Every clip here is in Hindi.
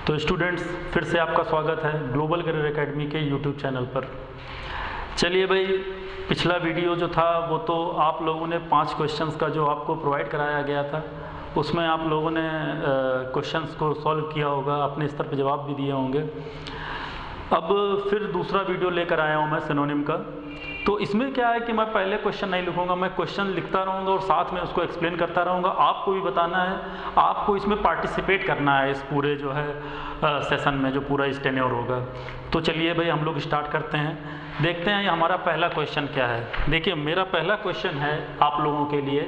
तो स्टूडेंट्स, फिर से आपका स्वागत है ग्लोबल करियर एकेडमी के यूट्यूब चैनल पर। चलिए भाई, पिछला वीडियो जो था वो तो आप लोगों ने 5 क्वेश्चंस का जो आपको प्रोवाइड कराया गया था उसमें आप लोगों ने क्वेश्चंस को सॉल्व किया होगा, अपने स्तर पर जवाब भी दिए होंगे। अब फिर दूसरा वीडियो लेकर आया हूँ मैं सिनोनिम का। तो इसमें क्या है कि मैं पहले क्वेश्चन नहीं लिखूंगा, मैं क्वेश्चन लिखता रहूँगा और साथ में उसको एक्सप्लेन करता रहूँगा। आपको भी बताना है, आपको इसमें पार्टिसिपेट करना है इस पूरे जो है सेशन में, जो पूरा इस टेन्योर होगा। तो चलिए भाई, हम लोग स्टार्ट करते हैं, देखते हैं हमारा पहला क्वेश्चन क्या है। देखिए, मेरा पहला क्वेश्चन है आप लोगों के लिए,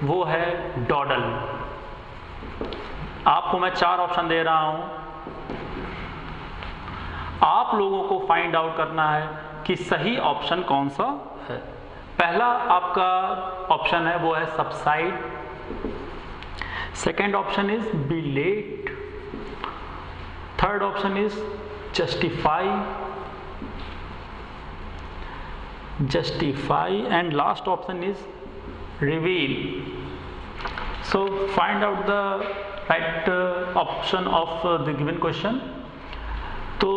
वो है डॉडल। आपको मैं 4 ऑप्शन दे रहा हूँ, आप लोगों को फाइंड आउट करना है कि सही ऑप्शन कौन सा है। पहला आपका ऑप्शन है वो है subside, second option is belate, third option is justify and last option is reveal. So find out the right option of the given question. तो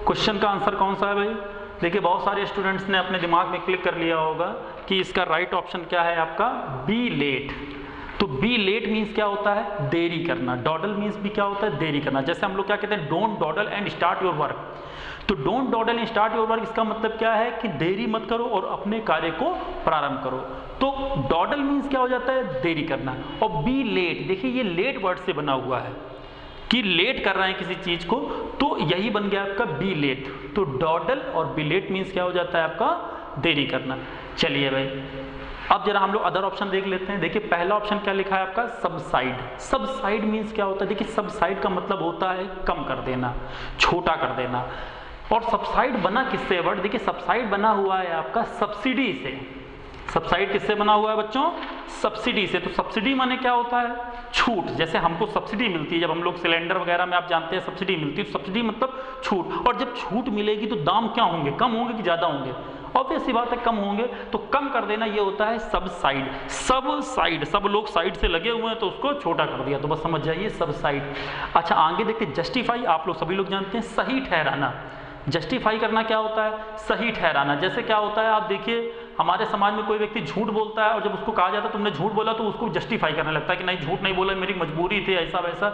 क्वेश्चन का आंसर कौन सा है भाई? देखिए, बहुत सारे स्टूडेंट्स ने अपने दिमाग में क्लिक कर लिया होगा कि इसका राइट ऑप्शन क्या है आपका, बी लेट। तो बी लेट मीन्स क्या होता है? देरी करना। डॉडल मीन्स भी क्या होता है? देरी करना। जैसे हम लोग क्या कहते हैं, don't dawdle and start your work. तो don't dawdle and start your work, इसका मतलब क्या है कि देरी मत करो और अपने कार्य को प्रारंभ करो। तो डॉडल मीन्स क्या हो जाता है? देरी करना। और बी लेट, देखिए ये लेट वर्ड से बना हुआ है कि लेट कर रहे हैं किसी चीज को, तो यही बन गया आपका बी लेट। तो डॉडल और बी लेट मीन्स क्या हो जाता है आपका? देरी करना। चलिए भाई, अब जरा हम लोग अदर ऑप्शन देख लेते हैं। देखिए, पहला ऑप्शन क्या लिखा है आपका? सबसाइड। सबसाइड मीन्स क्या होता है? देखिए, सबसाइड का मतलब होता है कम कर देना, छोटा कर देना। और सबसाइड बना किससे वर्ड? देखिए, सबसाइड बना हुआ है आपका सब्सिडी से। सबसाइड किससे बना हुआ है बच्चों? सब्सिडी से। तो सब्सिडी माने क्या होता है? छूट। जैसे हमको सब्सिडी मिलती है, जब हम लोग सिलेंडर वगैरह में आप जानते हैं सब्सिडी मिलती है, तो सब्सिडी मतलब छूट। और जब छूट मिलेगी तो दाम क्या होंगे? कम होंगे कि ज़्यादा होंगे? ऑब्वियस सी बात है, कम होंगे। तो कम कर देना ये होता है सब साइड। सब साइड, सब लोग साइड से लगे हुए हैं तो उसको छोटा कर दिया, तो बस समझ जाइए सब साइड। अच्छा, आगे देखते, जस्टिफाई आप लोग सभी लोग जानते हैं, सही ठहराना। जस्टिफाई करना क्या होता है? सही ठहराना। जैसे क्या होता है, आप देखिए हमारे समाज में कोई व्यक्ति झूठ बोलता है और जब उसको कहा जाता है तुमने झूठ बोला, तो उसको जस्टिफाई करने लगता है कि नहीं, झूठ नहीं बोला, मेरी मजबूरी थी, ऐसा वैसा।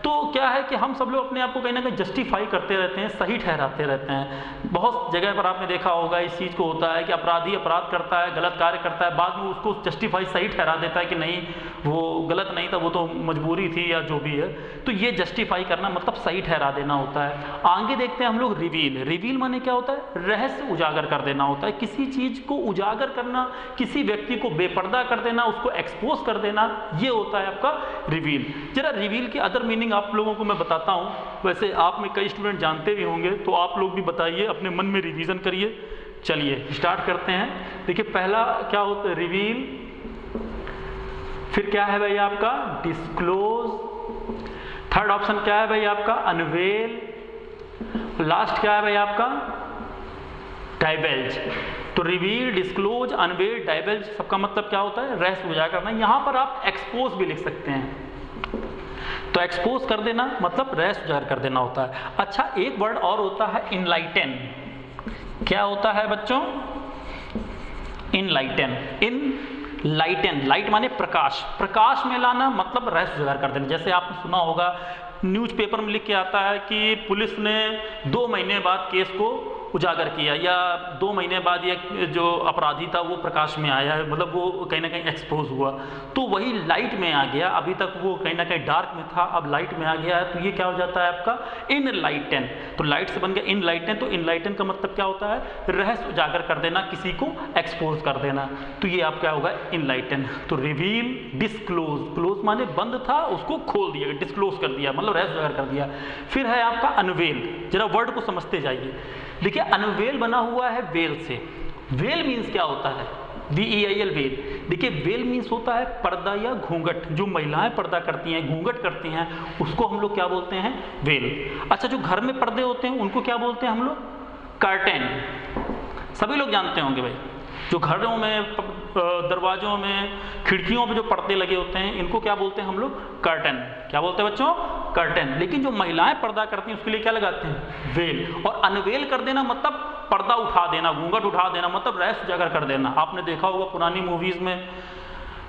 तो क्या है कि हम सब लोग अपने आप को कहीं ना कहीं जस्टिफाई करते रहते हैं, सही ठहराते रहते हैं। बहुत जगह पर आपने देखा होगा इस चीज़ को होता है कि अपराधी अपराध करता है, गलत कार्य करता है, बाद में उसको जस्टिफाई सही ठहरा देता है कि नहीं वो गलत नहीं था, वो तो मजबूरी थी या जो भी है। तो ये जस्टिफाई करना मतलब सही ठहरा देना होता है। आगे देखते हैं हम लोग रिवील। रिवील माने क्या होता है? रहस्य उजागर कर देना होता है। किसी चीज़ को उजागर करना, किसी व्यक्ति को बेपर्दा कर देना, उसको एक्सपोज कर देना, ये होता है आपका रिवील। जरा रिवील के अदर मीनिंग आप लोगों को मैं बताता हूँ। वैसे आप में कई स्टूडेंट जानते भी होंगे, तो आप लोग भी बताइए, अपने मन में रिवीजन करिए। चलिए स्टार्ट करते हैं। देखिए, पहला क्या होता है? रिवील। फिर क्या है भाई आपका? डिस्क्लोज। थर्ड ऑप्शन क्या है भाई आपका? अनवेल। लास्ट क्या है भाई आपका? डाइवेल्ज। तो रिवील, डिस्क्लोज, अनवेल, डाइवेल्ज, सबका मतलब क्या होता है? रहस्य उजागर करना। यहां पर आप एक्सपोज भी लिख सकते हैं। तो एक्सपोज कर देना मतलब रहस्य उजागर कर देना होता है। अच्छा, एक वर्ड और होता है इनलाइटन। क्या होता है बच्चों? इनलाइटन। इनलाइटन, लाइट माने प्रकाश, प्रकाश में लाना मतलब रहस्य उजागर कर देना। जैसे आपने सुना होगा न्यूज़पेपर में लिख के आता है कि पुलिस ने 2 महीने बाद केस को उजागर किया, या 2 महीने बाद ये जो अपराधी था वो प्रकाश में आया है, मतलब वो कहीं ना कहीं एक्सपोज हुआ। तो वही लाइट में आ गया, अभी तक वो कहीं ना कहीं डार्क में था, अब लाइट में आ गया है, तो ये क्या हो जाता है आपका? इनलाइटन। तो लाइट से बन गया इनलाइटन। तो इनलाइटन का मतलब क्या होता है? रहस्य उजागर कर देना, किसी को एक्सपोज कर देना। तो ये आप क्या होगा? इनलाइटन। तो रिवील, डिस्क्लोज, क्लोज माने बंद था, उसको खोल दिया, डिस्क्लोज कर दिया, मतलब रहस्य उजागर कर दिया। फिर है आपका अनवेल। जरा वर्ड को समझते जाइए। देखिए, अनवेल बना हुआ है वेल से। वेल मीन्स क्या होता है? VEIL, well. देखिए, वेल मीन्स होता है पर्दा या घूंघट। जो महिलाएं पर्दा करती हैं, घूंघट करती हैं, उसको हम लोग क्या बोलते हैं? वेल। अच्छा, जो घर में पर्दे होते हैं उनको क्या बोलते हैं हम लोग? कर्टेन। सभी लोग जानते होंगे भाई, जो घरों में, दरवाजों में, खिड़कियों पे जो पर्दे लगे होते हैं, इनको क्या बोलते हैं हम लोग? कर्टन। क्या बोलते हैं बच्चों? कर्टेन। लेकिन जो महिलाएं पर्दा करती हैं उसके लिए क्या लगाते हैं? वेल। और अनवेल कर देना मतलब पर्दा उठा देना, घूंघट उठा देना, मतलब रेस्ट जगह कर देना। आपने देखा होगा पुरानी मूवीज़ में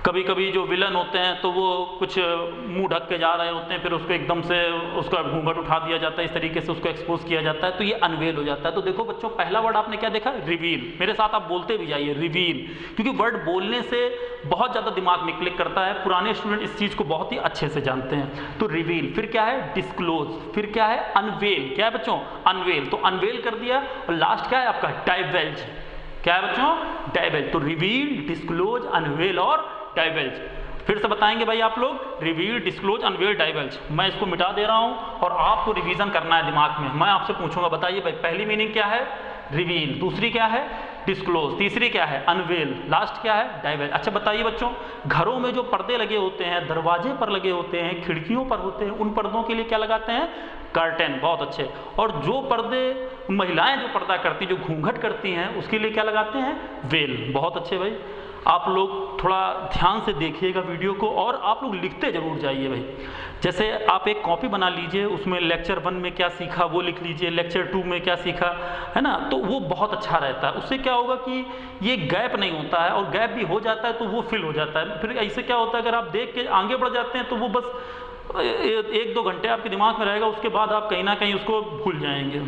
कभी कभी जो विलन होते हैं तो वो कुछ मुंह ढक के जा रहे होते हैं, फिर उसको एकदम से उसका घूंघट उठा दिया जाता है, इस तरीके से उसको एक्सपोज किया जाता है, तो ये अनवेल हो जाता है। तो देखो बच्चों, पहला वर्ड आपने क्या देखा? रिवील। मेरे साथ आप बोलते भी जाइए, रिवील, क्योंकि वर्ड बोलने से बहुत ज़्यादा दिमाग में क्लिक करता है। पुराने स्टूडेंट इस चीज़ को बहुत ही अच्छे से जानते हैं। तो रिवील, फिर क्या है? डिस्क्लोज, फिर क्या है? अनवेल। क्या है बच्चों? अनवेल। तो अनवेल कर दिया, और लास्ट क्या है आपका? डाइवल्ज। क्या है बच्चों? डाइवल्ज। तो रिवील, डिस्क्लोज, अनवेल और डाइवल्ज। फिर से बताएंगे भाई आप लोग, रिवील, डिस्क्लोज, अनवेल, डाइवल्ज। मैं इसको मिटा दे रहा हूं और आपको रिवीजन करना है दिमाग में। मैं आपसे पूछूंगा, बताइए भाई, पहली मीनिंग क्या है? रिवील। दूसरी क्या है? डिस्क्लोज। तीसरी क्या है? अनवेल। लास्ट क्या है? डाइवल्ज। अच्छा बताइए बच्चों, घरों में जो पर्दे लगे होते हैं, दरवाजे पर लगे होते हैं, खिड़कियों पर होते हैं, उन पर्दों के लिए क्या लगाते हैं? कर्टेन। बहुत अच्छे। और जो पर्दे, महिलाएं जो पर्दा करती हैं, जो घूंघट करती हैं, उसके लिए क्या लगाते हैं? वेल। बहुत अच्छे भाई। आप लोग थोड़ा ध्यान से देखिएगा वीडियो को, और आप लोग लिखते जरूर जाइए भाई। जैसे आप एक कॉपी बना लीजिए, उसमें लेक्चर 1 में क्या सीखा वो लिख लीजिए, लेक्चर 2 में क्या सीखा, है ना, तो वो बहुत अच्छा रहता है। उससे क्या होगा कि ये गैप नहीं होता है, और गैप भी हो जाता है तो वो फिल हो जाता है। फिर ऐसे क्या होता है, अगर आप देख के आगे बढ़ जाते हैं तो वो बस 1-2 घंटे आपके दिमाग में रहेगा, उसके बाद आप कहीं ना कहीं उसको भूल जाएंगे।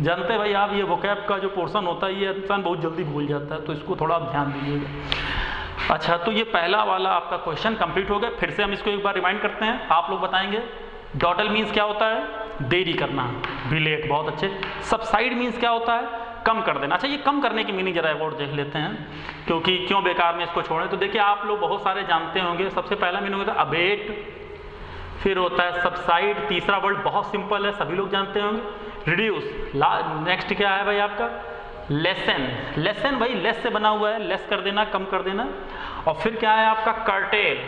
जानते हैं भाई आप, ये वोकैब का जो पोर्शन होता है ये इंसान बहुत जल्दी भूल जाता है, तो इसको थोड़ा आप ध्यान दीजिएगा। अच्छा, तो ये पहला वाला आपका क्वेश्चन कंप्लीट हो गया। फिर से हम इसको एक बार रिमाइंड करते हैं। आप लोग बताएंगे, डॉटल मीन्स क्या होता है? देरी करना, डिलेट। बहुत अच्छे। सबसाइड मीन्स क्या होता है? कम कर देना। अच्छा, ये कम करने की मीनिंग जरा अवॉर्ड देख लेते हैं, क्योंकि क्यों बेकार में इसको छोड़ें। तो देखिए, आप लोग बहुत सारे जानते होंगे। सबसे पहला मीनिंग होता है अबेट, फिर होता है सबसाइड। तीसरा वर्ड बहुत सिंपल है, सभी लोग जानते होंगे, रिड्यूस। नेक्स्ट क्या है भाई आपका? लेसन। लेसन भाई लेस से बना हुआ है, लेस कर देना, कम कर देना। और फिर क्या है आपका? कर्टेल।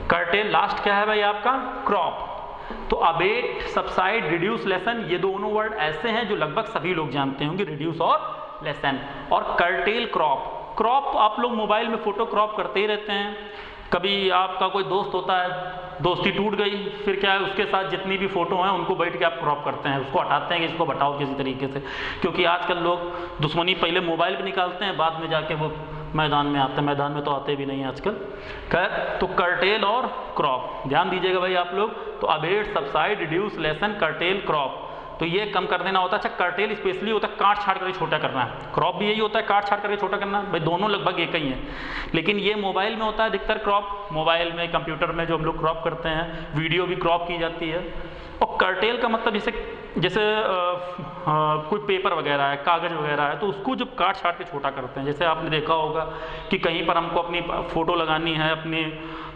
कर्टेल। लास्ट क्या है भाई आपका? क्रॉप। तो अबेट, सबसाइड, रिड्यूस, लेसन, ये दोनों वर्ड ऐसे हैं जो लगभग सभी लोग जानते होंगे, रिड्यूस और लेसन। और कर्टेल, क्रॉप। क्रॉप आप लोग मोबाइल में फोटो क्रॉप करते ही रहते हैं। कभी आपका कोई दोस्त होता है, दोस्ती टूट गई, फिर क्या है, उसके साथ जितनी भी फोटो हैं उनको बैठ के आप क्रॉप करते हैं, उसको हटाते हैं कि इसको हटाओ किसी तरीके से, क्योंकि आजकल लोग दुश्मनी पहले मोबाइल पे निकालते हैं, बाद में जाके वो मैदान में आते हैं। मैदान में तो आते भी नहीं हैं आजकल। खैर, तो कर्टेल और क्रॉप ध्यान दीजिएगा भाई आप लोग। तो abate, subside, reduce, lesson, cartel, crop, तो ये कम कर देना होता है। अच्छा, कर्टेल स्पेशली होता है काट छाट करके छोटा करना है, क्रॉप भी यही होता है, काट छाट करके छोटा करना। भाई दोनों लगभग एक ही है, लेकिन ये मोबाइल में होता है अधिकतर क्रॉप। मोबाइल में, कंप्यूटर में जो हम लोग क्रॉप करते हैं, वीडियो भी क्रॉप की जाती है। और कर्टेल का मतलब जैसे कोई पेपर वगैरह है, कागज़ वगैरह है, तो उसको जब काट छाट के छोटा करते हैं। जैसे आपने देखा होगा कि कहीं पर हमको अपनी फ़ोटो लगानी है अपनी,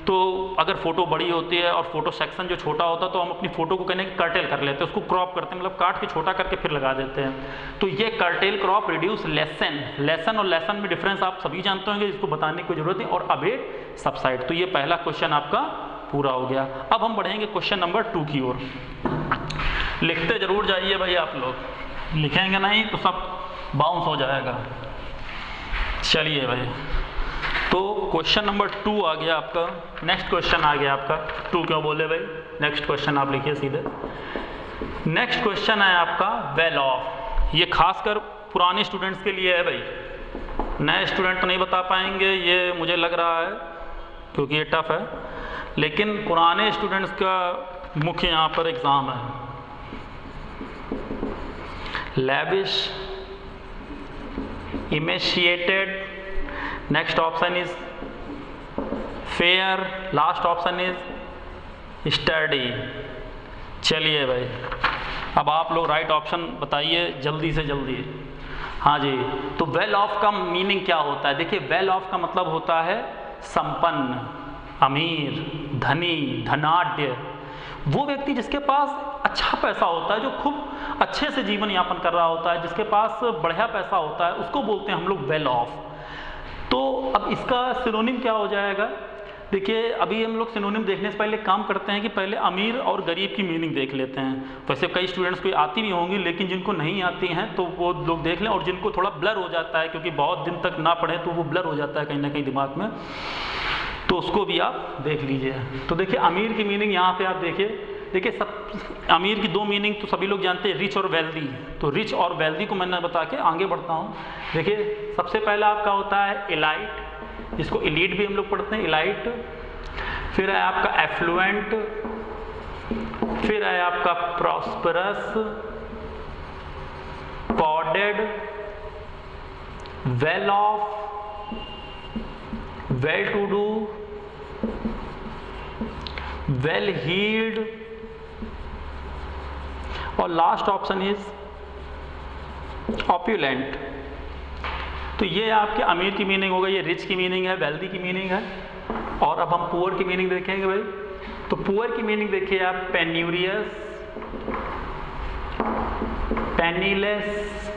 तो अगर फ़ोटो बड़ी होती है और फोटो सेक्शन जो छोटा होता है, तो हम अपनी फ़ोटो को कहने की कर्टेल कर लेते हैं, उसको क्रॉप करते हैं, मतलब काट के छोटा करके फिर लगा देते हैं। तो ये cartel, crop, reduce, lesson. Lesson और लेसन में डिफरेंस आप सभी जानते होंगे, इसको बताने की जरूरत नहीं। और अबेट, सबसाइड। तो ये पहला क्वेश्चन आपका पूरा हो गया। अब हम बढ़ेंगे क्वेश्चन नंबर 2 की ओर। लिखते जरूर जाइए भाई आप लोग, लिखेंगे नहीं तो सब बाउंस हो जाएगा। चलिए भाई, तो क्वेश्चन नंबर 2 आ गया आपका। नेक्स्ट क्वेश्चन आ गया आपका। 2 क्यों बोले भाई? नेक्स्ट क्वेश्चन आप लिखिए सीधे। नेक्स्ट क्वेश्चन है आपका वेल ऑफ। ये खासकर पुराने स्टूडेंट्स के लिए है भाई, नए स्टूडेंट तो नहीं बता पाएंगे ये मुझे लग रहा है, क्योंकि ये टफ है, लेकिन पुराने स्टूडेंट्स का मुख्य यहाँ पर एग्ज़ाम है। lavish, emaciated, next option is fair, last option is sturdy। चलिए भाई, अब आप लोग राइट ऑप्शन बताइए जल्दी से जल्दी। हाँ जी, तो वेल ऑफ का मीनिंग क्या होता है? देखिए, वेल ऑफ का मतलब होता है संपन्न, अमीर, धनी, धनाढ्य। वो व्यक्ति जिसके पास अच्छा पैसा होता है, जो खूब अच्छे से जीवन यापन कर रहा होता है, जिसके पास बढ़िया पैसा होता है, उसको बोलते हैं हम लोग वेल ऑफ। तो अब इसका सिनोनिम क्या हो जाएगा? देखिए, अभी हम लोग सिनोनिम देखने से पहले काम करते हैं कि पहले अमीर और गरीब की मीनिंग देख लेते हैं। वैसे कई स्टूडेंट्स को आती भी होंगी, लेकिन जिनको नहीं आती हैं तो वो लोग देख लें, और जिनको थोड़ा ब्लर हो जाता है क्योंकि बहुत दिन तक ना पढ़े तो वो ब्लर हो जाता है कहीं ना कहीं दिमाग में, तो उसको भी आप देख लीजिए। तो देखिए, अमीर की मीनिंग यहाँ पे आप देखिए देखिए सब अमीर की दो मीनिंग तो सभी लोग जानते हैं, रिच और वेल्दी। तो रिच और वेल्दी को मैंने बता के आगे बढ़ता हूँ। देखिए सबसे पहला आपका होता है एलाइट, जिसको एलीट भी हम लोग पढ़ते हैं, एलाइट। फिर है आपका एफ्लुएंट, फिर है आपका prosperous, corded, well off, well to do, well heeled, और लास्ट ऑप्शन इज ऑप्युलेंट। तो ये आपके अमीर की मीनिंग हो गई, ये रिच की मीनिंग है, वेल्दी की मीनिंग है। और अब हम पुअर की मीनिंग देखेंगे भाई। तो पुअर की मीनिंग देखिए आप, penurious, penniless,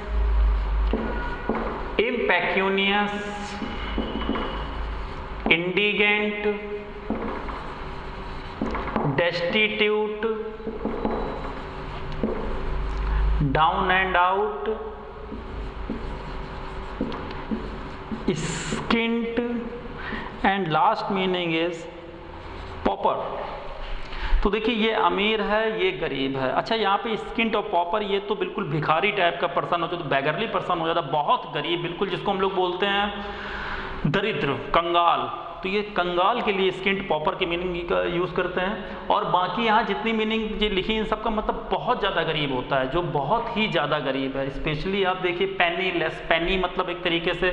impecunious, indigent, destitute, down and out, skint, and last meaning is pauper. तो देखिए ये अमीर है, ये गरीब है। अच्छा यहाँ पे स्किंट और पॉपर, ये तो बिल्कुल भिखारी टाइप का पर्सन हो जाता, तो बैगरली पर्सन हो जाता, बहुत गरीब, बिल्कुल जिसको हम लोग बोलते हैं दरिद्र, कंगाल। तो ये कंगाल के लिए स्किंट पॉपर की मीनिंग का यूज़ करते हैं। और बाकी यहाँ जितनी मीनिंग जो लिखी इन सबका मतलब बहुत ज़्यादा गरीब होता है, जो बहुत ही ज़्यादा गरीब है। स्पेशली आप देखिए पेनीलेस, पेनी मतलब एक तरीके से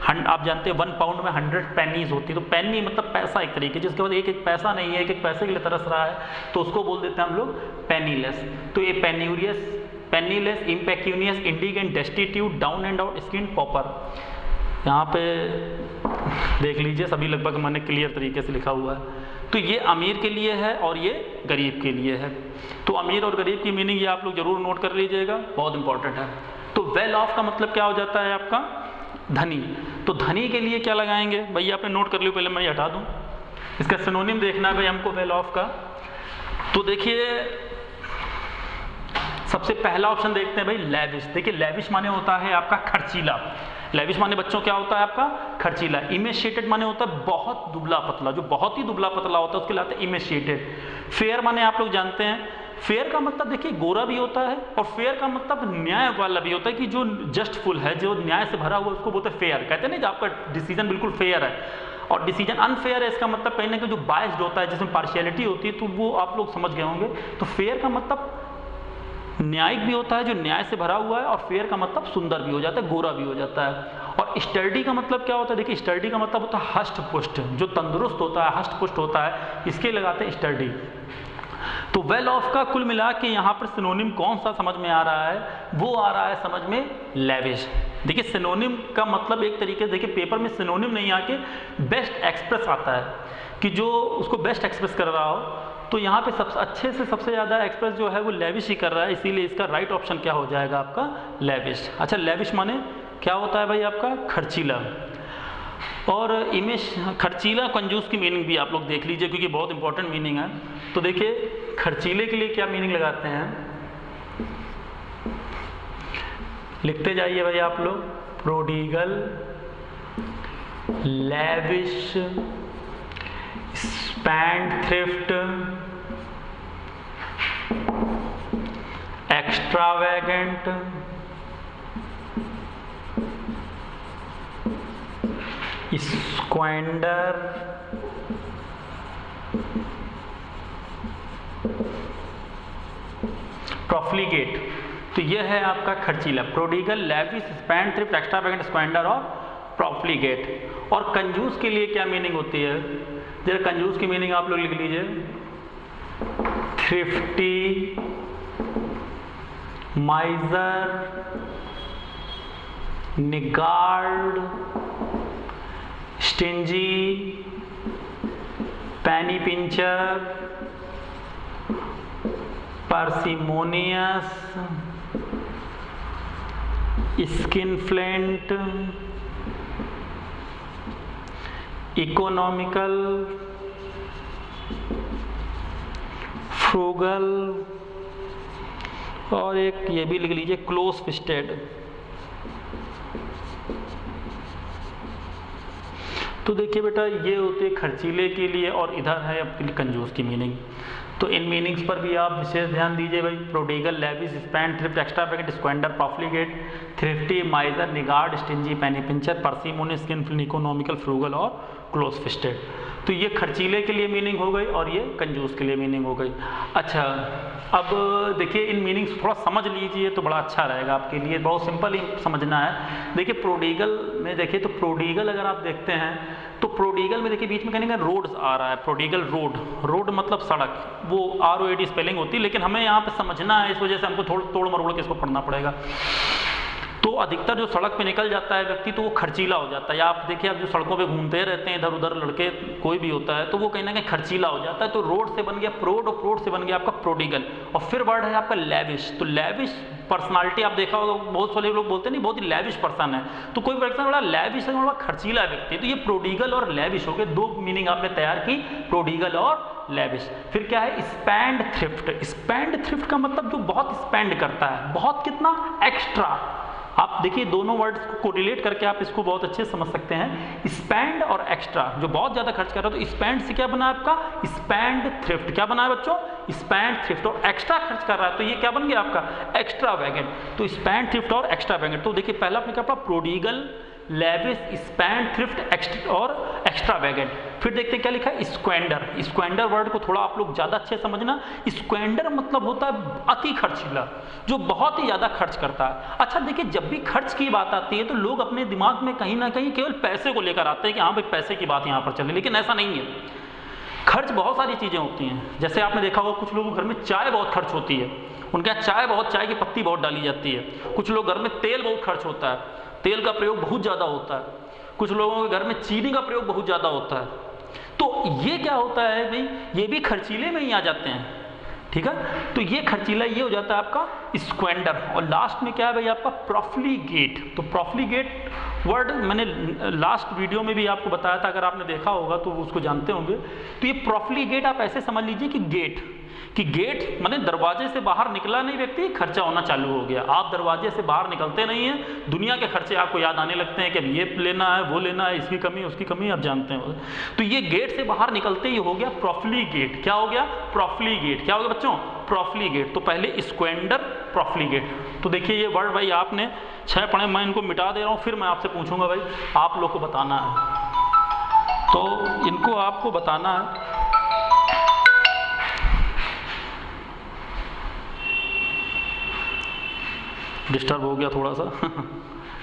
आप जानते हैं 1 पाउंड में 100 पेनीज होती है। तो पेनी मतलब पैसा एक तरीके, जिसके बाद एक एक पैसा नहीं है, एक एक पैसे के लिए तरस रहा है, तो उसको बोल देते हैं हम लोग पेनीलेस। तो ये penurious, penniless, impecunious, indigent, destitute, down and out, skint, pauper. यहाँ पे देख लीजिए सभी लगभग मैंने क्लियर तरीके से लिखा हुआ है। तो ये अमीर के लिए है और ये गरीब के लिए है। तो अमीर और गरीब की मीनिंग ये आप लोग जरूर नोट कर लीजिएगा, बहुत इंपॉर्टेंट है। तो वेल ऑफ का मतलब क्या हो जाता है आपका, धनी। तो धनी के लिए क्या लगाएंगे भैया, आपने नोट कर लियो, पहले मैं हटा दूँ। इसका सिनोनिम देखना है भाई हमको वेल ऑफ का। तो देखिए सबसे पहला ऑप्शन देखते हैं भाई, लेविश। देखिए लेविश माने होता है आपका खर्चीला। लेविश माने बच्चों क्या होता है आपका, खर्चीला। इमेशिएटेड माने होता है बहुत दुबला पतला, जो बहुत ही दुबला पतला होता है उसके लिए आता है इमेशिएटेड। फेयर माने आप लोग जानते हैं, फेयर का मतलब देखिए गोरा भी होता है, और फेयर का मतलब न्याय वाला भी होता है, कि जो जस्टफुल है, जो न्याय से भरा हुआ, उसको बोलते हैं फेयर। कहते हैं ना आपका डिसीजन बिल्कुल फेयर है। और डिसीजन अनफेयर है, इसका मतलब कहीं ना कहीं जो बायस्ड होता है, जिसमें पार्शियलिटी होती है, तो वो आप लोग समझ गए होंगे। तो फेयर का मतलब न्यायिक भी होता है, जो न्याय से भरा हुआ है, और फेयर का मतलब सुंदर भी हो जाता है, गोरा भी हो जाता है। और स्टर्डी का मतलब क्या होता है, देखिए स्टर्डी का मतलब होता है हष्ट पुष्ट, जो तंदुरुस्त होता है, हष्ट पुष्ट होता है, इसके लगाते हैं स्टर्डी। तो वेल ऑफ का कुल मिला के यहाँ पर सिनोनिम कौन सा समझ में आ रहा है, वो आ रहा है समझ में लेविश। देखिए सिनोनिम का मतलब एक तरीके से, देखिए पेपर में सिनोनिम नहीं आके बेस्ट एक्सप्रेस आता है, कि जो उसको बेस्ट एक्सप्रेस कर रहा हो। तो यहाँ पे सबसे अच्छे से सबसे ज़्यादा एक्सप्रेस जो है वो लेविश ही कर रहा है, इसीलिए इसका राइट ऑप्शन क्या हो जाएगा आपका, लेविश। अच्छा लेविश माने क्या होता है भाई आपका, खर्चीला। और खर्चीला कंजूस की मीनिंग भी आप लोग देख लीजिए, क्योंकि बहुत इंपॉर्टेंट मीनिंग है। तो देखिए खर्चीले के लिए क्या मीनिंग लगाते हैं, लिखते जाइए भाई आप लोग, prodigal, lavish, spendthrift, extravagant, squander, प्रॉफ्लिगेट। तो यह है आपका खर्चीला, prodigal, lavish, spendthrift, extravagant, squander और प्रॉफ्लिगेट। और कंजूस के लिए क्या मीनिंग होती है, जरा कंजूस की मीनिंग आप लोग लिख लीजिए, थ्रिफ्टी, माइजर, निगार्ड, स्टिंजी, पैनी पिंचर, पार्सिमोनियस, स्किनफ्लेंट, इकोनॉमिकल, फ्रूगल, और एक ये भी लिख लीजिए क्लोज फिस्टेड। तो देखिए बेटा, ये होते हैं खर्चीले के लिए और इधर है आपके लिए कंजूस की मीनिंग। तो इन मीनिंग्स पर भी आप विशेष ध्यान दीजिए भाई। Prodigal, lavish, spendthrift, extravagant, squander, profligate, thrifty, miser, niggard, stingy, penny pincher, parsimonious, skinflint, economical, frugal और क्लोज फिस्टेड। तो ये खर्चीले के लिए मीनिंग हो गई और ये कंजूस के लिए मीनिंग हो गई। अच्छा, अब देखिए इन मीनिंग्स थोड़ा समझ लीजिए तो बड़ा अच्छा रहेगा आपके लिए। बहुत सिंपल ही समझना है। देखिए प्रोडिगल में देखिए, तो प्रोडिगल अगर आप देखते हैं तो प्रोडिगल में देखिए बीच में कहने का रोड्स आ रहा है। प्रोडिगल रोड, रोड मतलब सड़क, वो ROAD स्पेलिंग होती है, लेकिन हमें यहाँ पे समझना है, इस वजह से हमको तोड़ मरोड़ के इसको पढ़ना पड़ेगा। तो अधिकतर जो सड़क पे निकल जाता है व्यक्ति तो वो खर्चीला हो जाता है। या आप देखिए, आप जो सड़कों पे घूमते रहते हैं इधर उधर लड़के, कोई भी होता है, तो वो कहीं ना कहीं खर्चीला हो जाता है। तो रोड से बन गया प्रोड और प्रोड से बन गया आपका प्रोडिगल। और फिर वर्ड है आपका लेविश। तो लेविश पर्सनालिटी आप देखा होगा, बहुत सारे लोग बोलते हैं नहीं बहुत ही लेविश पर्सन है, तो कोई पर्सन बड़ा लेविश है, बड़ा खर्चीला व्यक्ति। तो ये प्रोडिगल और लेविश हो गए, दो मीनिंग आपने तैयार की, प्रोडिगल और लेविश। फिर क्या है स्पेंड थ्रिफ्ट। स्पेंड थ्रिफ्ट का मतलब जो बहुत स्पेंड करता है, बहुत कितना, एक्स्ट्रा। आप देखिए दोनों वर्ड्स को रिलेट करके आप इसको बहुत अच्छे समझ सकते हैं। स्पेंड और एक्स्ट्रा, जो बहुत ज्यादा खर्च कर रहा है, तो स्पेंड से क्या बना है आपका स्पेंड थ्रिफ्ट। क्या बना है बच्चों, स्पेंड थ्रिफ्ट। और एक्स्ट्रा खर्च कर रहा है तो ये क्या बन गया आपका एक्स्ट्रा वैगन। तो स्पेंड थ्रिफ्ट और एक्स्ट्रा वैगन। तो देखिए पहला आपने क्या पढ़ा, प्रोडिगल, लेविश, स्पेंड थ्रिफ्ट और एक्स्ट्रा वैगन। फिर देखते हैं क्या लिखा है स्क्वेंडर। स्क्वेंडर वर्ड को थोड़ा आप लोग ज्यादा अच्छे समझना। स्क्वेंडर मतलब होता है अति खर्चीला, जो बहुत ही ज्यादा खर्च करता है। अच्छा देखिए, जब भी खर्च की बात आती है तो लोग अपने दिमाग में कहीं ना कहीं केवल पैसे को लेकर आते हैं कि हाँ भाई पैसे की बात यहाँ पर चले, लेकिन ऐसा नहीं है। खर्च बहुत सारी चीजें होती हैं। जैसे आपने देखा होगा कुछ लोगों के घर में चाय बहुत खर्च होती है, उनके यहाँ चाय की पत्ती बहुत डाली जाती है। कुछ लोग घर में तेल बहुत खर्च होता है, तेल का प्रयोग बहुत ज़्यादा होता है। कुछ लोगों के घर में चीनी का प्रयोग बहुत ज़्यादा होता है। तो ये क्या होता है भाई, ये भी खर्चीले में ही आ जाते हैं, ठीक है। तो ये खर्चीला ये हो जाता है आपका स्क्वेंडर। और लास्ट में क्या है भाई आपका प्रॉफिलिगेट। तो प्रॉफिलिगेट वर्ड मैंने लास्ट वीडियो में भी आपको बताया था, अगर आपने देखा होगा तो उसको जानते होंगे। तो ये प्रॉफिलिगेट आप ऐसे समझ लीजिए कि गेट माने दरवाजे से बाहर निकला नहीं व्यक्ति, खर्चा होना चालू हो गया। आप दरवाजे से बाहर निकलते नहीं हैं, दुनिया के खर्चे आपको याद आने लगते हैं कि अब ये लेना है, वो लेना है, इसकी कमी उसकी कमी, आप जानते हैं। तो ये गेट से बाहर निकलते ही हो गया प्रॉफिलिगेट। क्या हो गया प्रॉफिलिगेट, क्या हो गया बच्चों प्रॉफिलिगेट। तो पहले स्क्वेंडर, प्रॉफिलिगेट। तो देखिए ये वर्ड भाई आपने 6 पढ़े, मैं इनको मिटा दे रहा हूँ, फिर मैं आपसे पूछूंगा भाई आप लोग को बताना है, तो इनको आपको बताना है। डिस्टर्ब हो गया थोड़ा सा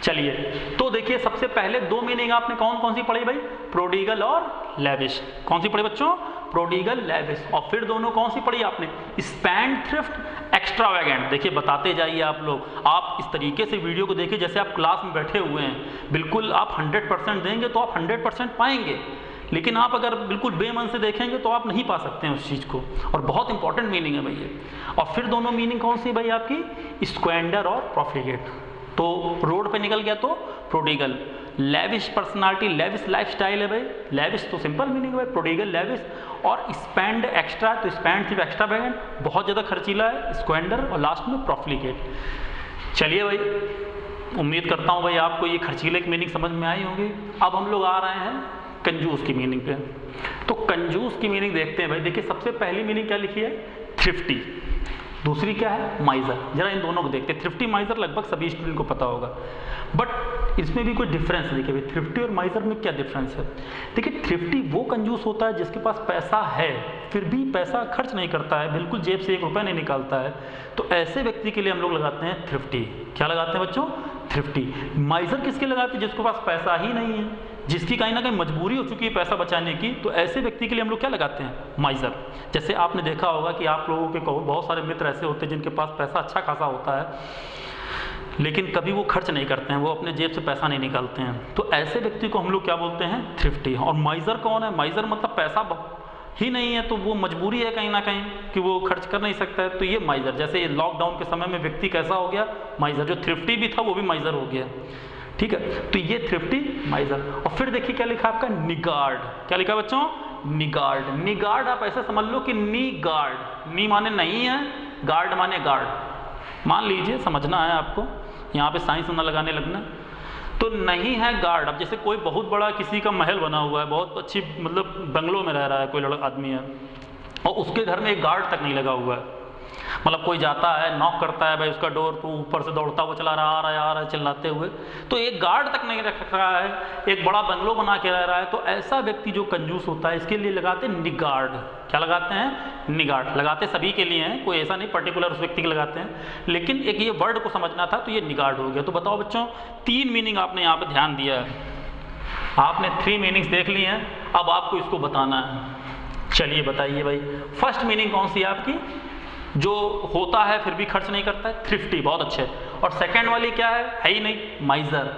चलिए, तो देखिए सबसे पहले दो मीनिंग आपने कौन कौन सी पढ़ी भाई, प्रोडिगल और लेविश। कौन सी पढ़ी बच्चों, प्रोडिगल, लेविश। और फिर दोनों कौन सी पढ़ी आपने, स्पेंड थ्रिफ्ट, एक्स्ट्रावेगेंट। देखिए बताते जाइए आप लोग, आप इस तरीके से वीडियो को देखिए जैसे आप क्लास में बैठे हुए हैं। बिल्कुल आप 100% देंगे तो आप 100% पाएंगे, लेकिन आप अगर बिल्कुल बेमन से देखेंगे तो आप नहीं पा सकते हैं उस चीज़ को। और बहुत इंपॉर्टेंट मीनिंग है भाई ये। और फिर दोनों मीनिंग कौन सी भाई आपकी, स्क्वेंडर और प्रॉफिलिगेट। तो रोड पे निकल गया तो prodigal, lavish personality, lavish lifestyle है भाई, लेविश तो सिंपल मीनिंग है भाई, प्रोडिगल, लेविश। और स्पेंड एक्स्ट्रा, तो स्पेंड सिर्फ एक्स्ट्रा वैगन, बहुत ज़्यादा खर्चीला है, स्क्वेंडर। और लास्ट में प्रॉफिलिगेट। चलिए भाई, उम्मीद करता हूँ भाई आपको ये खर्चीले की मीनिंग समझ में आई होगी। अब हम लोग आ रहे हैं कंजूस की मीनिंग पे। तो कंजूस की मीनिंग देखते हैं भाई। देखिए सबसे पहली मीनिंग क्या लिखी है, थ्रिफ्टी। दूसरी क्या है, माइजर। जरा इन दोनों को देखते हैं। थ्रिफ्टी माइजर लगभग सभी स्टूडेंट को पता होगा, बट इसमें भी कोई डिफरेंस है। देखिए भाई थ्रिफ्टी और माइजर में क्या डिफरेंस है। देखिए थ्रिफ्टी वो कंजूस होता है जिसके पास पैसा है फिर भी पैसा खर्च नहीं करता है, बिल्कुल जेब से 1 रुपया नहीं निकालता है, तो ऐसे व्यक्ति के लिए हम लोग लगाते हैं थ्रिफ्टी। क्या लगाते हैं बच्चों, थ्रिफ्टी। माइजर किसके लगाते हैं, जिसके पास पैसा ही नहीं है, जिसकी कहीं ना कहीं मजबूरी हो चुकी है पैसा बचाने की, तो ऐसे व्यक्ति के लिए हम लोग क्या लगाते हैं, माइजर। जैसे आपने देखा होगा कि आप लोगों के बहुत सारे मित्र ऐसे होते हैं जिनके पास पैसा अच्छा खासा होता है लेकिन कभी वो खर्च नहीं करते हैं, वो अपने जेब से पैसा नहीं निकालते हैं, तो ऐसे व्यक्ति को हम लोग क्या बोलते हैं, थ्रिफ्टी। और माइजर कौन है, माइजर मतलब पैसा ही नहीं है तो वो मजबूरी है कहीं ना कहीं कि वो खर्च कर नहीं सकता है, तो ये माइजर। जैसे ये लॉकडाउन के समय में व्यक्ति कैसा हो गया, माइजर। जो थ्रिफ्टी भी था वो भी माइजर हो गया, ठीक है। तो ये थ्रिफ्टी, माइजर। और फिर देखिए क्या लिखा आपका, निगार्ड। क्या लिखा बच्चों, निगार्ड। निगार्ड आप ऐसे समझ लो कि नी गार्ड, नी माने नहीं है, गार्ड माने गार्ड। मान लीजिए, समझना है आपको, यहाँ पे साइंस ना लगाने लगना। तो नहीं है गार्ड। अब जैसे कोई बहुत बड़ा किसी का महल बना हुआ है, बहुत अच्छी मतलब बंगलों में रह रहा है कोई लड़का आदमी है, और उसके घर में एक गार्ड तक नहीं लगा हुआ है, मतलब कोई जाता है नॉक करता है भाई उसका डोर, तो ऊपर से दौड़ता हुआ चला रहा आ रहा है चिल्लाते हुए, तो एक गार्ड तक नहीं रख रहा है, एक बड़ा बंगलो बना के रह रहा है, तो ऐसा व्यक्ति जो कंजूस होता है इसके लिए लगाते हैं निगार्ड। क्या लगाते हैं? निगार्ड। लगाते सभी के लिए हैं, कोई ऐसा नहीं पर्टिकुलर उस व्यक्ति के लगाते हैं, लेकिन एक ये वर्ड को समझना था तो ये निगार्ड हो गया। तो बताओ बच्चों, 3 मीनिंग आपने यहाँ पे ध्यान दिया है, आपने 3 मीनिंग्स देख लिए हैं, अब आपको इसको बताना है। चलिए बताइए भाई, फर्स्ट मीनिंग कौन सी है आपकी? जो होता है फिर भी खर्च नहीं करता है, थ्रिफ्टी, बहुत अच्छे। और सेकंड वाली क्या है ही नहीं, माइजर,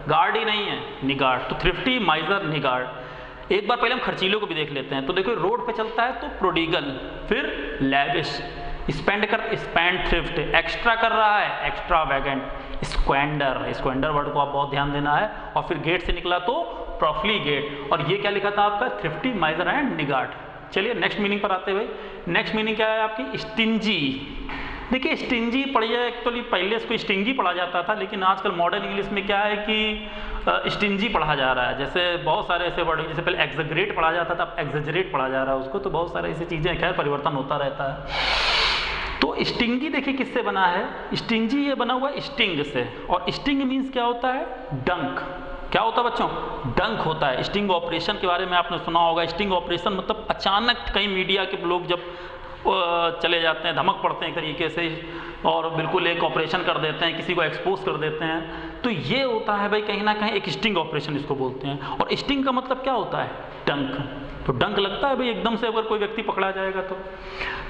गार्ड ही नहीं है, निगार्ड। तो थ्रिफ्टी, माइजर, निगार्ड। एक बार पहले हम खर्चीलों को भी देख लेते हैं। तो देखो रोड पे चलता है तो प्रोडिगल, फिर लैविश, स्पेंड थ्रिफ्ट, एक्स्ट्रा कर रहा है एक्स्ट्रावैगेंट, स्क्वेंडर, स्क्वेंडर वर्ड को आप बहुत ध्यान देना है। और फिर गेट से निकला तो प्रोफ्लीगेट, और ये क्या लिखा था आपका? Thrifty, miser and niggard. चलिए नेक्स्ट मीनिंग पर आते हुए, नेक्स्ट मीनिंग क्या है आपकी? स्टिंजी। देखिए स्टिंजी पढ़िए, एक्चुअली पहले इसको स्टिंगी पढ़ा जाता था, लेकिन आजकल मॉडर्न इंग्लिश में क्या है कि स्टिंजी पढ़ा जा रहा है। जैसे बहुत सारे ऐसे वर्ड, जैसे पहले एक्सग्रेट पढ़ा जाता था, अब एक्सजरेट पढ़ा जा रहा है उसको, तो बहुत सारे ऐसी चीज़ें, खैर परिवर्तन होता रहता है। तो स्टिंगी देखिए किससे बना है? स्टिंजी ये बना हुआ स्टिंग से, और स्टिंग मीन्स क्या होता है? डंक। क्या होता है बच्चों? डंक होता है। स्टिंग ऑपरेशन के बारे में आपने सुना होगा। स्टिंग ऑपरेशन मतलब अचानक कहीं मीडिया के लोग जब चले जाते हैं, धमक पड़ते हैं एक तरीके से, और बिल्कुल एक ऑपरेशन कर देते हैं, किसी को एक्सपोज कर देते हैं, तो ये होता है भाई कहीं ना कहीं एक स्टिंग ऑपरेशन इसको बोलते हैं। और स्टिंग का मतलब क्या होता है? डंक। तो डंक लगता है भाई एकदम से अगर कोई व्यक्ति पकड़ा जाएगा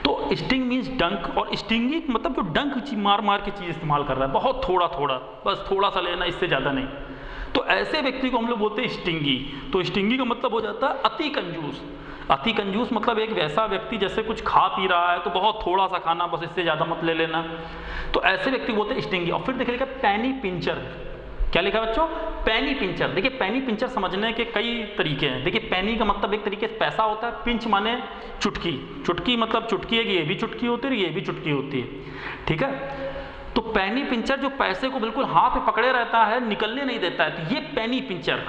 तो स्टिंग मीन्स डंक। और स्टिंगी मतलब जो डंक मार मार के चीज़ इस्तेमाल कर रहा है, बहुत थोड़ा थोड़ा, बस थोड़ा सा लेना, इससे ज़्यादा नहीं, तो ऐसे व्यक्ति को हम लोग बोलते हैं स्टिंगी। तो स्टिंगी का मतलब हो जाता है अति कंजूस। अति कंजूस मतलब एक वैसा व्यक्ति जैसे कुछ खा पी रहा है तो बहुत थोड़ा सा खाना, बस इससे ज़्यादा मत ले लेना, तो ऐसे व्यक्ति बोलते हैं स्टिंगी। और फिर देखिए लिखा पैनी पिंचर। क्या लिखा बच्चों? पैनी पिंचर। देखिए पैनी पिंचर समझने के कई तरीके हैं। देखिए पैनी का मतलब एक तरीके से पैसा होता है, पिंच माने चुटकी, चुटकी मतलब चुटकी है कि ये भी चुटकी होती है, ये भी चुटकी होती है, ठीक है। तो पैनी पिंचर जो पैसे को बिल्कुल हाथ में पकड़े रहता है, निकलने नहीं देता है, तो ये पैनी पिंचर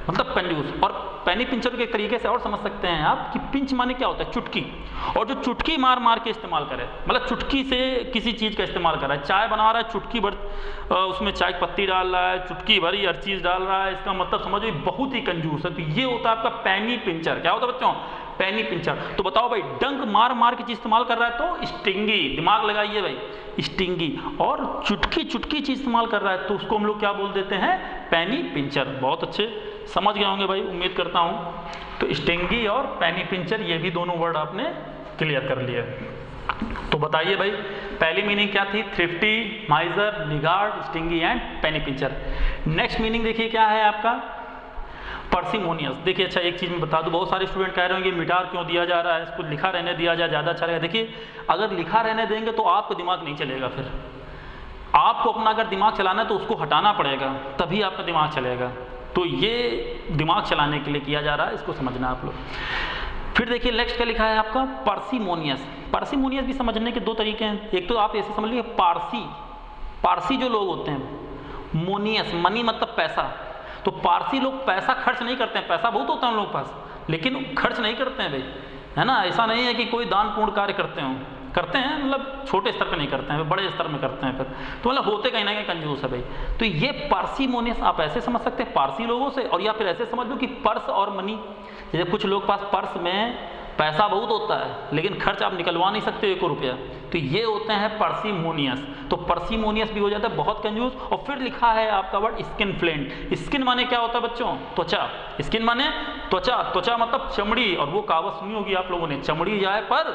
मतलब कंजूस। और पैनी पिंचर के तरीके से और समझ सकते हैं आप कि पिंच माने क्या होता है? चुटकी। और जो चुटकी मार मार के इस्तेमाल करे, मतलब चुटकी से किसी चीज़ का इस्तेमाल कर रहा है, चाय बना रहा है चुटकी भर उसमें चाय की पत्ती डाल रहा है, चुटकी भरी हर चीज़ डाल रहा है, इसका मतलब समझो बहुत ही कंजूस है। तो ये होता है आपका पैनी पिंचर। क्या होता है बच्चों? पैनी पिंचर। तो बताओ भाई, डंक मार मार के चीज़ इस्तेमाल कर रहा है तो स्टिंगी, दिमाग लगाइए भाई, स्टिंगी। और चुटकी चुटकी चीज़ इस्तेमाल कर रहा है तो उसको हम लोग क्या बोल देते हैं? पैनी पिंचर। बहुत अच्छे समझ गए होंगे भाई, उम्मीद करता हूँ। तो स्टिंगी और पैनी पिंचर, ये भी दोनों वर्ड आपने क्लियर कर लिए। तो बताइए भाई, पहली मीनिंग क्या थी? थ्रिफ्टी, माइजर, निगार्ड, स्टिंगी एंड पैनी पिंचर। नेक्स्ट मीनिंग देखिए क्या है आपका? पार्सिमोनियस। देखिए अच्छा एक चीज़ मैं बता दूं, बहुत सारे स्टूडेंट कह रहे होंगे मिटार क्यों दिया जा रहा है, इसको लिखा रहने दिया जाए ज़्यादा अच्छा रहेगा। देखिए अगर लिखा रहने देंगे तो आपको दिमाग नहीं चलेगा, फिर आपको अपना अगर दिमाग चलाना है तो उसको हटाना पड़ेगा, तभी आपका दिमाग चलेगा। तो ये दिमाग चलाने के लिए किया जा रहा है, इसको समझना आप लोग। फिर देखिए नेक्स्ट क्या लिखा है आपका? पार्सिमोनियस। पार्सिमोनियस भी समझने के दो तरीके हैं। एक तो आप ऐसे समझ लीजिए पारसी, पारसी जो लोग होते हैं, मोनियस, मनी मतलब पैसा, तो पारसी लोग पैसा खर्च नहीं करते हैं, पैसा बहुत होता है उन लोग पास, लेकिन खर्च नहीं करते हैं भाई, है ना। ऐसा नहीं है कि कोई दान पूर्ण कार्य करते हों, करते हैं, मतलब छोटे स्तर पे नहीं करते हैं, बड़े स्तर में करते हैं फिर, तो मतलब होते कहीं ना कहीं कंजूस है भाई। तो ये पार्सिमोनियस आप ऐसे समझ सकते हैं पारसी लोगों से, और या फिर ऐसे समझ लो कि पर्स और मनी, जैसे कुछ लोग पास पर्स में पैसा बहुत होता है लेकिन खर्च आप निकलवा नहीं सकते 1 रुपया, तो ये होते हैं पार्सिमोनियस। तो पार्सिमोनियस भी हो जाता है बहुत कंजूस। और फिर लिखा है आपका वर्ड स्किनफ्लेंट। स्किन माने क्या होता है बच्चों? त्वचा। स्किन माने त्वचा, त्वचा मतलब चमड़ी, और वो कहावत सुनी होगी आप लोगों ने, चमड़ी जाए पर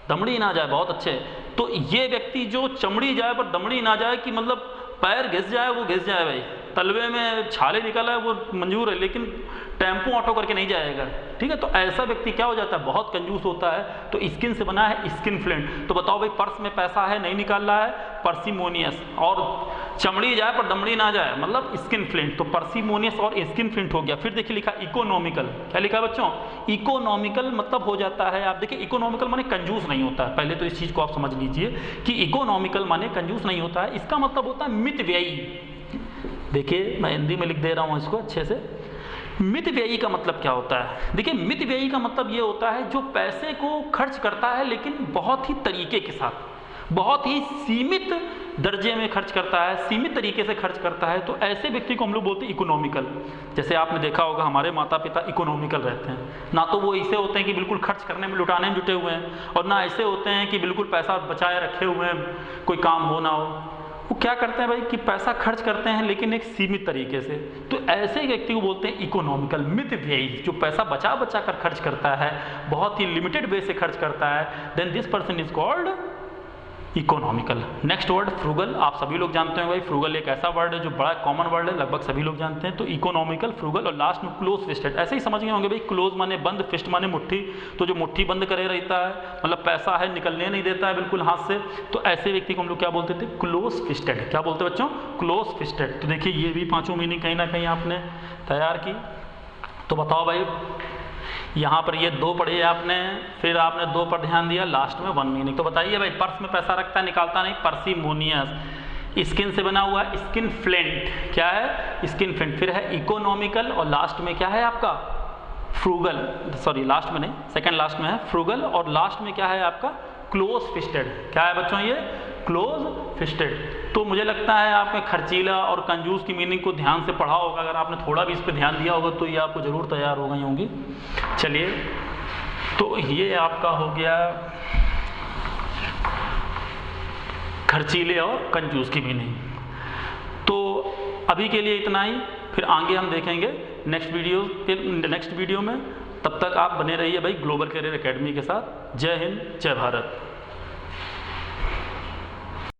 दमड़ी ना जाए। बहुत अच्छे। तो ये व्यक्ति जो चमड़ी जाए पर दमड़ी ना जाए, कि मतलब पैर घिस जाए वो घिस जाए भाई, तलवे में छाले निकल है वो मंजूर है, लेकिन टेम्पो ऑटो करके नहीं जाएगा, ठीक है। तो ऐसा व्यक्ति क्या हो जाता है? बहुत कंजूस होता है। तो स्किन से बना है स्किनफ्लेंट। तो बताओ भाई, पर्स में पैसा है नहीं निकाल रहा है, पार्सिमोनियस, और चमड़ी जाए पर दमड़ी ना जाए मतलब स्किनफ्लेंट। तो पार्सिमोनियस और स्किनफ्लेंट हो गया। फिर देखिए लिखा इकोनॉमिकल। क्या लिखा बच्चों? इकोनॉमिकल मतलब हो जाता है, आप देखिए इकोनॉमिकल माने कंजूस नहीं होता है, पहले तो इस चीज़ को आप समझ लीजिए कि इकोनॉमिकल माने कंजूस नहीं होता है। इसका मतलब होता है मितव्ययी। देखिए मैं हिंदी में लिख दे रहा हूँ इसको अच्छे से। मितव्ययी का मतलब क्या होता है? देखिए मितव्ययी का मतलब ये होता है जो पैसे को खर्च करता है लेकिन बहुत ही तरीके के साथ, बहुत ही सीमित दर्जे में खर्च करता है, सीमित तरीके से खर्च करता है, तो ऐसे व्यक्ति को हम लोग बोलते हैं इकोनॉमिकल। जैसे आपने देखा होगा हमारे माता पिता इकोनॉमिकल रहते हैं, ना तो वो ऐसे होते हैं कि बिल्कुल खर्च करने में लुटाने में जुटे हुए हैं, और ना ऐसे होते हैं कि बिल्कुल पैसा बचाए रखे हुए हैं कोई काम हो ना हो। वो क्या करते हैं भाई कि पैसा खर्च करते हैं लेकिन एक सीमित तरीके से, तो ऐसे व्यक्ति को बोलते हैं इकोनॉमिकल, मितव्ययी। जो पैसा बचा बचा कर खर्च करता है, बहुत ही लिमिटेड वे से खर्च करता है, then this person is called economical. Next word frugal, आप सभी लोग जानते हैं भाई, फ्रूगल एक ऐसा वर्ड है जो बड़ा कॉमन वर्ड है, लगभग सभी लोग जानते हैं। तो इकोनॉमिकल, फ्रूगल, और लास्ट में क्लोज फिस्टेड। ऐसे ही समझ गए होंगे भाई, क्लोज माने बंद, फिस्ट माने मुट्ठी, तो जो मुट्ठी बंद करे रहता है, मतलब पैसा है निकलने नहीं देता है बिल्कुल हाथ से, तो ऐसे व्यक्ति को हम लोग क्या बोलते थे? Close fisted. क्या बोलते हैं बच्चों? Close fisted. तो देखिए ये भी पांचों मीनिंग कहीं ना कहीं आपने तैयार की। तो बताओ भाई, यहाँ पर ये दो पढ़े आपने, फिर आपने दो पर ध्यान दिया, लास्ट में वन मीनिंग। तो बताइए भाई, पर्स में पैसा रखता है निकालता नहीं, पर्सिमोनियस। स्किन से बना हुआ स्किन फ्लेंट, क्या है? स्किन फ्लेंट। फिर है इकोनॉमिकल, और लास्ट में क्या है आपका? फ्रूगल, सॉरी लास्ट में नहीं, सेकंड लास्ट में है फ्रूगल, और लास्ट में क्या है आपका? Close fisted. क्या है बच्चों? ये क्लोज फिस्टेड। तो मुझे लगता है आपने खर्चीला और कंजूस की मीनिंग को ध्यान से पढ़ा होगा। अगर आपने थोड़ा भी इस पर ध्यान दिया होगा तो ये आपको जरूर तैयार हो गई होंगी। चलिए, तो ये आपका हो गया खर्चीले और कंजूस की मीनिंग। तो अभी के लिए इतना ही, फिर आगे हम देखेंगे नेक्स्ट वीडियो में। तब तक आप बने रहिए भाई ग्लोबल करियर एकेडमी के साथ। जय हिंद, जय भारत।